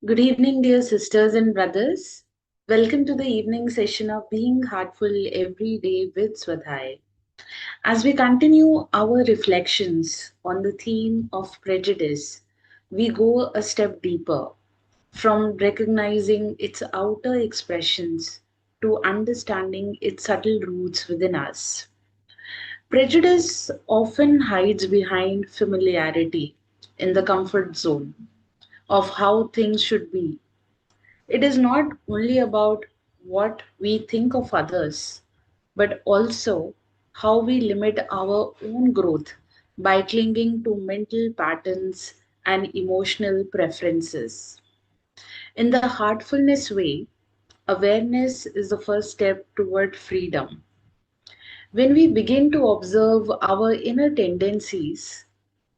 Good evening, dear sisters and brothers. Welcome to the evening session of Being Heartful Every Day with Swadhyaya. As we continue our reflections on the theme of prejudice, we go a step deeper from recognizing its outer expressions to understanding its subtle roots within us. Prejudice often hides behind familiarity in the comfort zone of how things should be. It is not only about what we think of others, but also how we limit our own growth by clinging to mental patterns and emotional preferences. In the heartfulness way, awareness is the first step toward freedom. When we begin to observe our inner tendencies,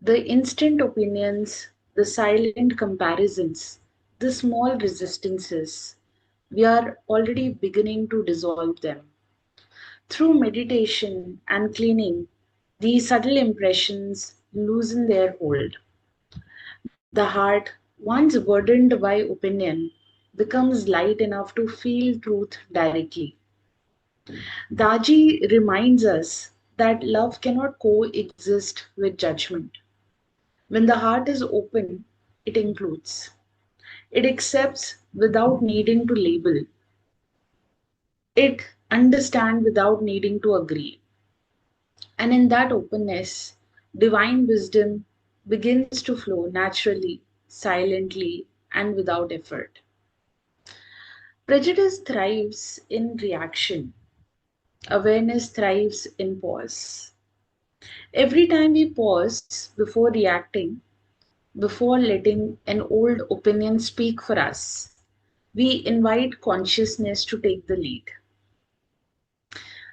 the instant opinions, the silent comparisons, the small resistances, we are already beginning to dissolve them. Through meditation and cleaning, these subtle impressions loosen their hold. The heart, once burdened by opinion, becomes light enough to feel truth directly. Daji reminds us that love cannot coexist with judgment. When the heart is open, it includes. It accepts without needing to label. It understands without needing to agree. And in that openness, divine wisdom begins to flow naturally, silently, and without effort. Prejudice thrives in reaction, awareness thrives in pause. Every time we pause before reacting, before letting an old opinion speak for us, we invite consciousness to take the lead.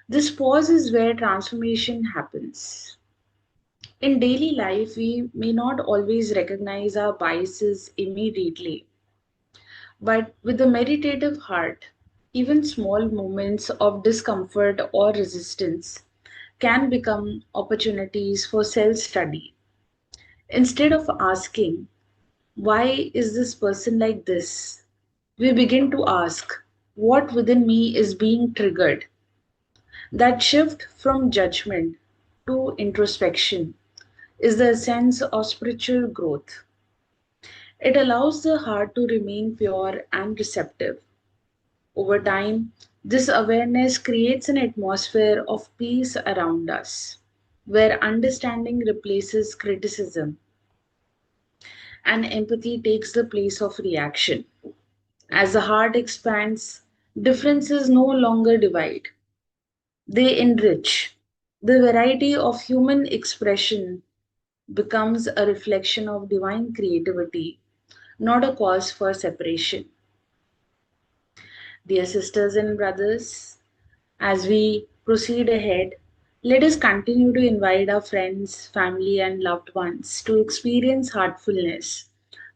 This pause is where transformation happens. In daily life, we may not always recognize our biases immediately, but with a meditative heart, even small moments of discomfort or resistance can become opportunities for self study. Instead of asking, why is this person like this? We begin to ask, what within me is being triggered? That shift from judgment to introspection is the essence of spiritual growth. It allows the heart to remain pure and receptive. Over time, this awareness creates an atmosphere of peace around us, where understanding replaces criticism and empathy takes the place of reaction. As the heart expands, differences no longer divide, they enrich. The variety of human expression becomes a reflection of divine creativity, not a cause for separation. Dear sisters and brothers, as we proceed ahead, let us continue to invite our friends, family, and loved ones to experience heartfulness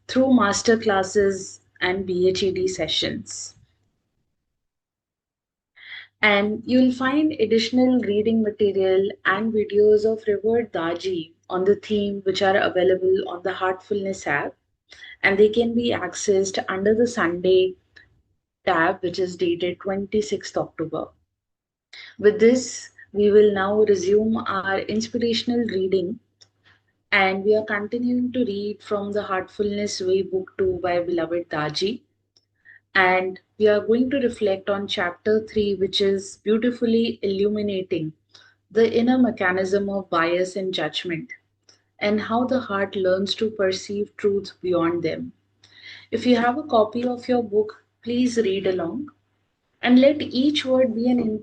through master classes and BHED sessions. And you'll find additional reading material and videos of revered Daji on the theme, which are available on the Heartfulness app, and they can be accessed under the Sunday tab, which is dated 26th October. With this, we will now resume our inspirational reading, and we are continuing to read from the Heartfulness Way book 2 by beloved Daji. And we are going to reflect on chapter 3, which is beautifully illuminating the inner mechanism of bias and judgment, and how the heart learns to perceive truth beyond them. If you have a copy of your book, please read along and let each word be an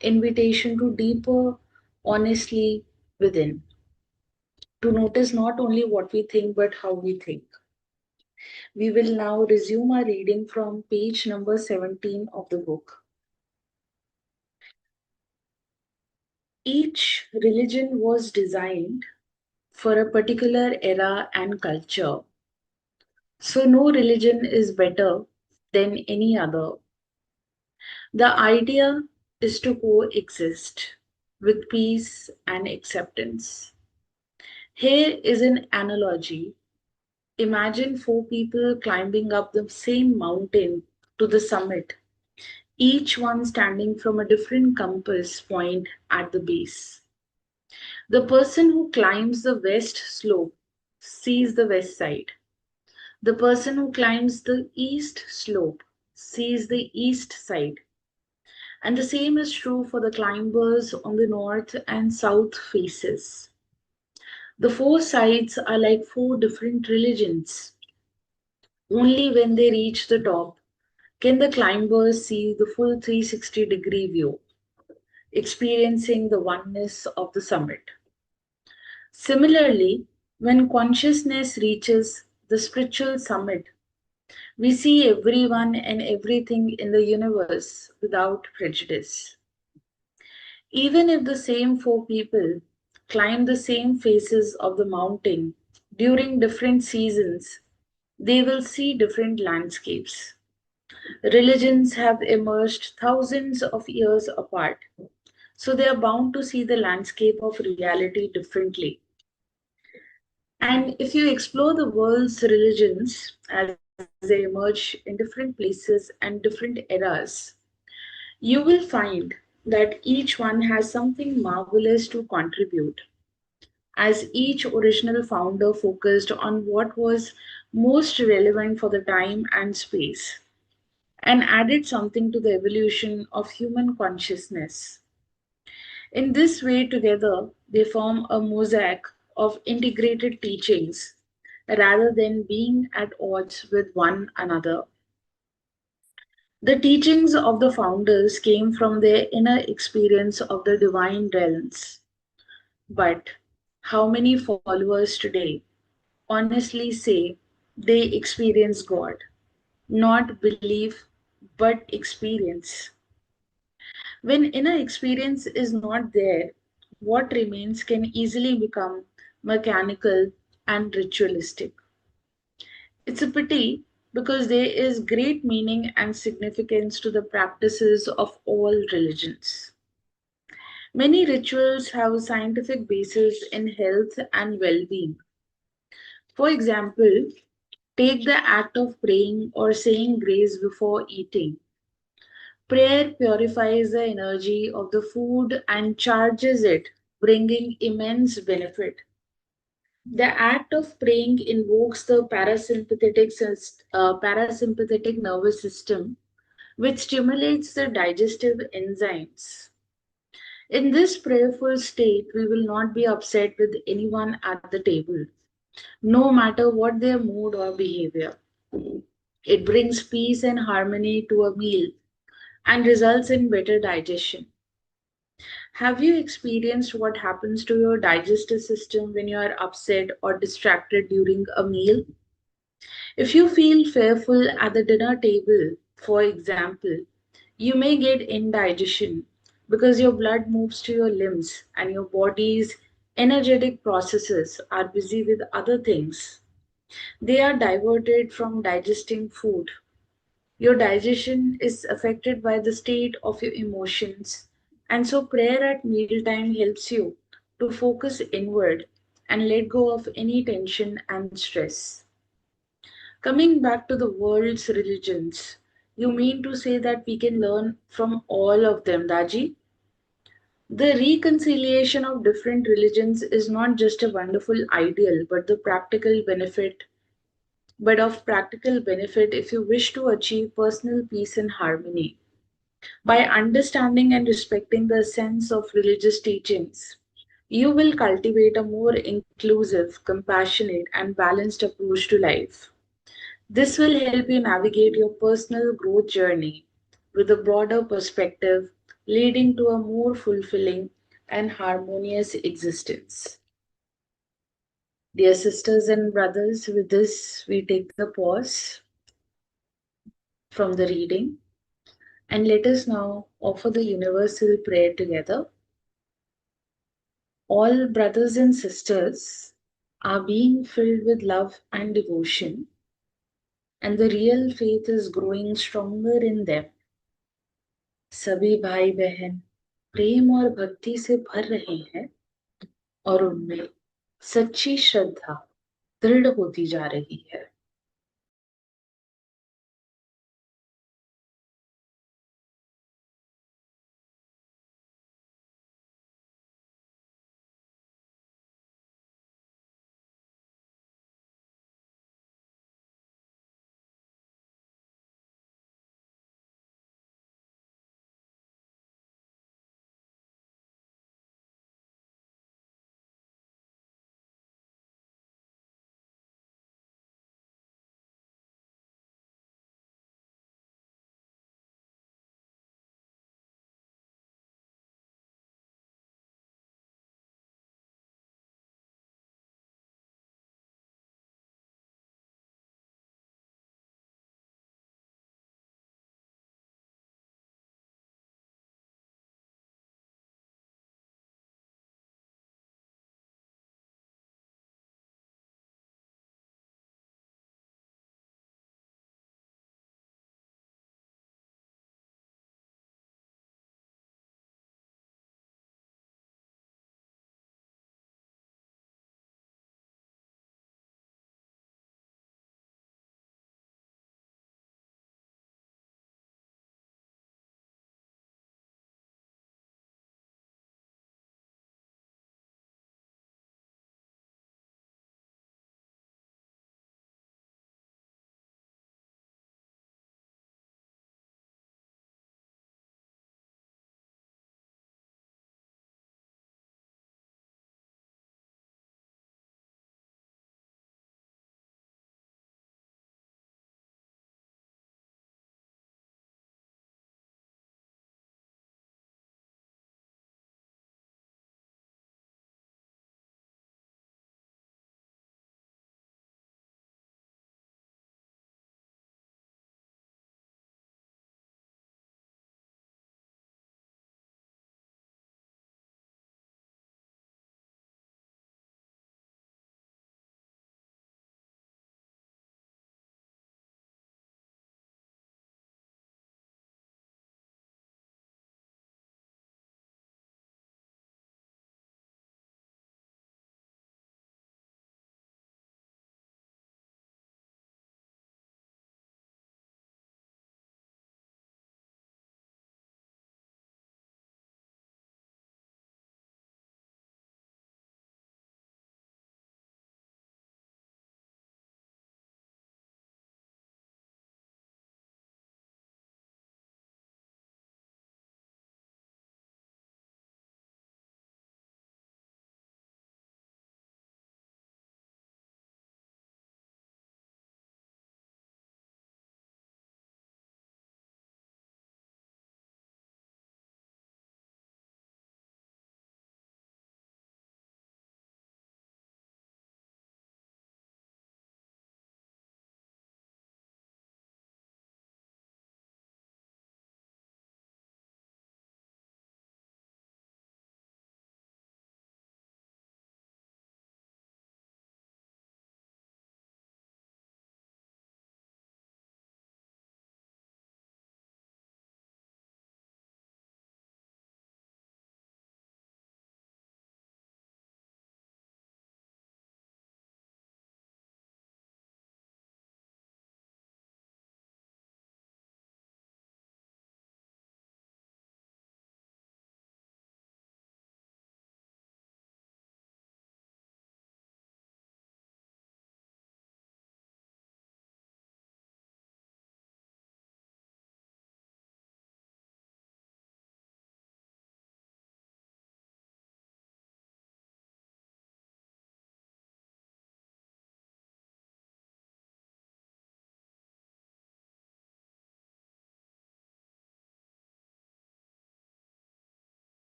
invitation to deeper honestly within, to notice not only what we think but how we think. We will now resume our reading from page number 17 of the book. Each religion was designed for a particular era and culture, so no religion is better than any other. The idea is to coexist with peace and acceptance. Here is an analogy. Imagine four people climbing up the same mountain to the summit, each one standing from a different compass point at the base. The person who climbs the west slope sees the west side. The person who climbs the east slope sees the east side. And the same is true for the climbers on the north and south faces. The four sides are like four different religions. Only when they reach the top can the climbers see the full 360-degree view, experiencing the oneness of the summit. Similarly, when consciousness reaches the spiritual summit, we see everyone and everything in the universe without prejudice. Even if the same four people climb the same faces of the mountain during different seasons, they will see different landscapes. Religions have emerged thousands of years apart, so they are bound to see the landscape of reality differently. And if you explore the world's religions as they emerge in different places and different eras, you will find that each one has something marvelous to contribute, as each original founder focused on what was most relevant for the time and space and added something to the evolution of human consciousness. In this way, together, they form a mosaic of integrated teachings rather than being at odds with one another. The teachings of the founders came from their inner experience of the divine realms. But how many followers today honestly say they experience God? Not belief, but experience. When inner experience is not there, what remains can easily become mechanical and ritualistic. It's a pity because there is great meaning and significance to the practices of all religions. Many rituals have a scientific basis in health and well being. For example, take the act of praying or saying grace before eating. Prayer purifies the energy of the food and charges it, bringing immense benefit. The act of praying invokes the parasympathetic nervous system, which stimulates the digestive enzymes. In this prayerful state, we will not be upset with anyone at the table, no matter what their mood or behavior. It brings peace and harmony to a meal and results in better digestion. Have you experienced what happens to your digestive system when you are upset or distracted during a meal? If you feel fearful at the dinner table, for example, you may get indigestion because your blood moves to your limbs and your body's energetic processes are busy with other things. They are diverted from digesting food. Your digestion is affected by the state of your emotions, and so prayer at mealtime helps you to focus inward and let go of any tension and stress. Coming back to the world's religions, you mean to say that we can learn from all of them, Daji? The reconciliation of different religions is not just a wonderful ideal, but of practical benefit if you wish to achieve personal peace and harmony. By understanding and respecting the sense of religious teachings, you will cultivate a more inclusive, compassionate, and balanced approach to life. This will help you navigate your personal growth journey with a broader perspective, leading to a more fulfilling and harmonious existence. Dear sisters and brothers, with this we take the pause from the reading and let us now offer the universal prayer together. All brothers and sisters are being filled with love and devotion, and the real faith is growing stronger in them. सभी भाई बहन प्रेम और भक्ति से भर रहे हैं और उनमें सच्ची श्रद्धा दृढ़ होती जा रही है।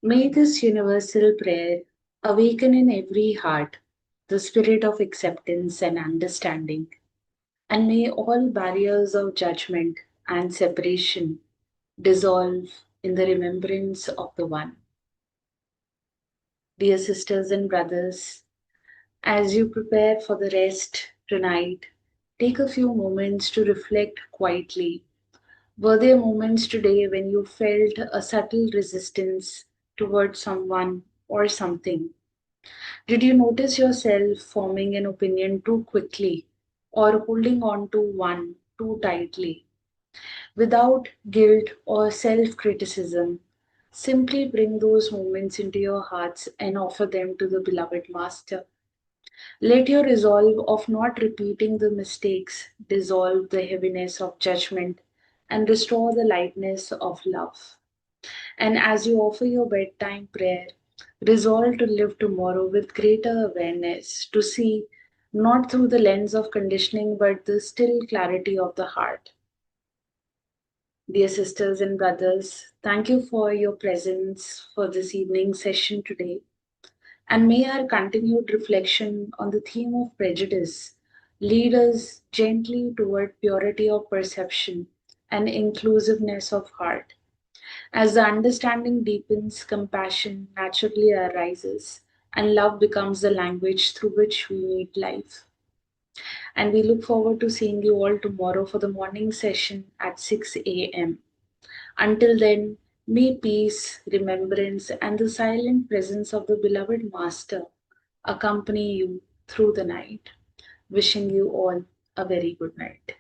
May this universal prayer awaken in every heart the spirit of acceptance and understanding, and may all barriers of judgment and separation dissolve in the remembrance of the One. Dear sisters and brothers, as you prepare for the rest tonight, take a few moments to reflect quietly. Were there moments today when you felt a subtle resistance towards someone or something? Did you notice yourself forming an opinion too quickly or holding on to one too tightly? Without guilt or self criticism, simply bring those moments into your hearts and offer them to the beloved Master. Let your resolve of not repeating the mistakes dissolve the heaviness of judgment and restore the lightness of love. And as you offer your bedtime prayer, resolve to live tomorrow with greater awareness, to see not through the lens of conditioning but the still clarity of the heart. Dear sisters and brothers, thank you for your presence for this evening session today. And may our continued reflection on the theme of prejudice lead us gently toward purity of perception and inclusiveness of heart. As the understanding deepens, compassion naturally arises, and love becomes the language through which we meet life. And we look forward to seeing you all tomorrow for the morning session at 6 a.m. Until then, may peace, remembrance, and the silent presence of the beloved Master accompany you through the night. Wishing you all a very good night.